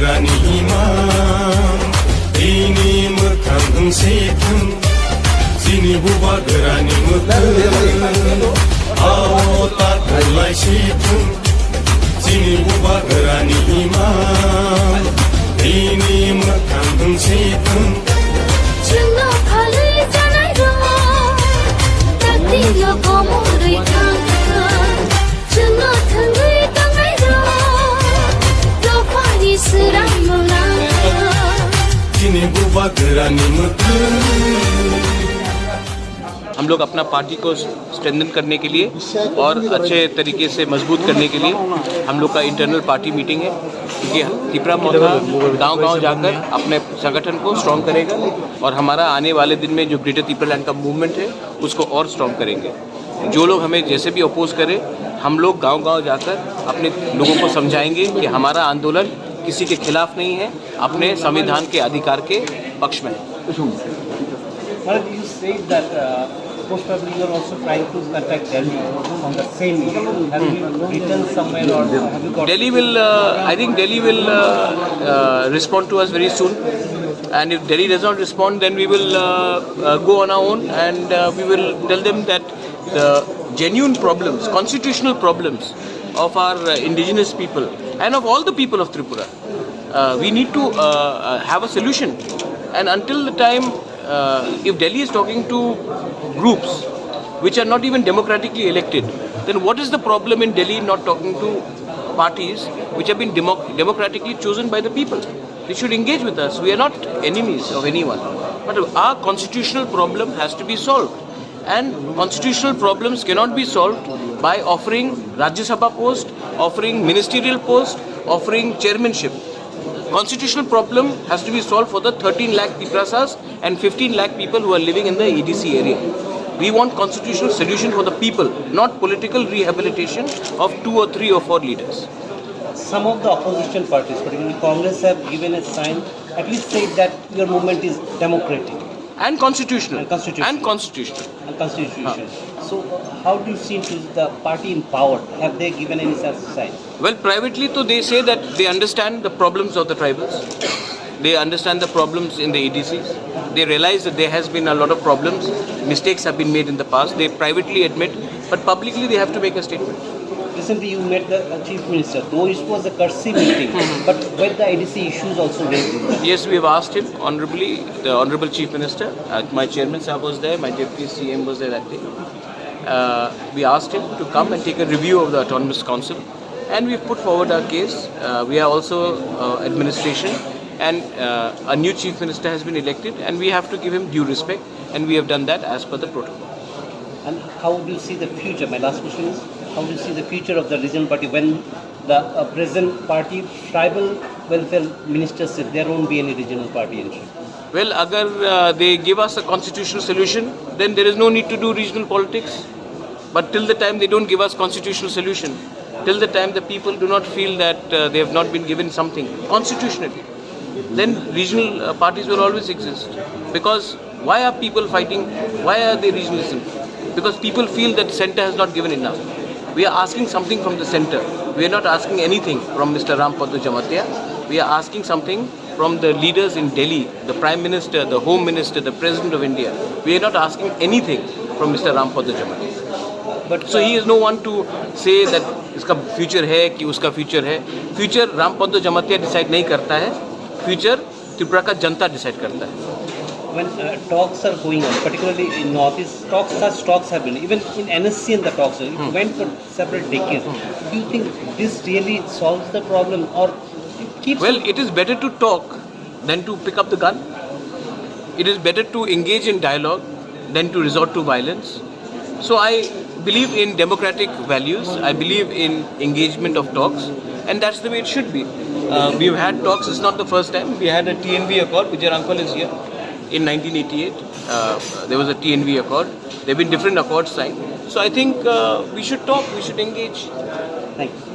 gerani imam ini mekang setan sini buba gerani mekang awota mulai setan sini buba gerani imam ini mekang setan Chunno phalai janai ro takti yo komori thang chunno thangui tangai ro lo pani siram mona sini buba gerani mekang हम लोग अपना party को strengthen करने के लिए और अच्छे तरीके से मजबूत करने के लिए हम लोग का इंटरनल पार्टी मीटिंग है क्योंकि त्रिपुरा मोथा गांव-गांव जाकर अपने संगठन को स्ट्रॉन्ग करेगा और हमारा आने वाले दिन में जो ग्रेटर त्रिपुरा लैंड का मूवमेंट है उसको और स्ट्रॉन्ग करेंगे। जो लोग हमें जैसे भी अपोज करें हम लोग गांव-गांव जाकर अपने लोगों को समझाएंगे कि हमारा आंदोलन किसी के खिलाफ नहीं है, अपने संविधान के अधिकार के पक्ष में है। You said that most probably you are also trying to contact Delhi on the same issue. Have you written somewhere or have you got? Delhi will, I think Delhi will respond to us very soon. And if Delhi does not respond, then we will go on our own and we will tell them that the genuine problems, constitutional problems of our indigenous people and of all the people of Tripura, we need to have a solution. And until the time, if Delhi is talking to groups which are not even democratically elected, then what is the problem in Delhi not talking to parties which have been democratically chosen by the people? They should engage with us. We are not enemies of anyone. But our constitutional problem has to be solved. And constitutional problems cannot be solved by offering Rajya Sabha post, offering ministerial post, offering chairmanship. Constitutional problem has to be solved for the 13 lakh Tiprasas and 15 lakh people who are living in the EDC area. We want constitutional solution for the people, not political rehabilitation of 2 or 3 or 4 leaders. Some of the opposition parties, particularly Congress, have given a sign, at least said that your movement is democratic. And constitutional. And constitutional. And constitutional. And constitution. So how do you see the party in power? Have they given any such sign? Well, privately, so they say that they understand the problems of the tribals. They understand the problems in the EDCs. They realize that there has been a lot of problems. Mistakes have been made in the past. They privately admit, but publicly they have to make a statement. Recently you met the Chief Minister, though it was a courtesy meeting, but were the EDC issues also raised? Yes, we have asked him honorably, the Honorable Chief Minister. My Chairman Sahab was there, my Deputy CM was there that day. We asked him to come and take a review of the Autonomous Council, and we've put forward our case. We are also administration, and a new Chief Minister has been elected, and we have to give him due respect, and we have done that as per the protocol. And how do you see the future? My last question is, how do you see the future of the regional party when the present party, tribal welfare minister said there won't be any regional party entry? Well, agar they give us a constitutional solution, then there is no need to do regional politics. But till the time they don't give us constitutional solution, till the time the people do not feel that they have not been given something constitutionally, then regional parties will always exist. Because why are people fighting? Why are they regionalism? Because people feel that center has not given enough. We are asking something from the center. We are not asking anything from Mr. Rampada Jamatia. We are asking something from the leaders in Delhi, the Prime Minister, the Home Minister, the President of India. We are not asking anything from Mr. Rampada Jamatia. But so he is no one to say that iska future hai ki uska future hai. Future Rampada Jamatia decide nahi karta hai. Future Tripura ka janta decide karta hai. When talks are going on, particularly in Northeast, such talks have been, even in NSC and the talks, it went for separate decades. Do you think this really solves the problem or it keeps... Well, it is better to talk than to pick up the gun. It is better to engage in dialogue than to resort to violence. So I believe in democratic values. I believe in engagement of talks, and that's the way it should be. We've had talks. It's not the first time. We had a TNV accord. Vijay Uncle is here. In 1988, there was a TNV accord. There have been different accords signed. So I think we should talk, we should engage. Thank you.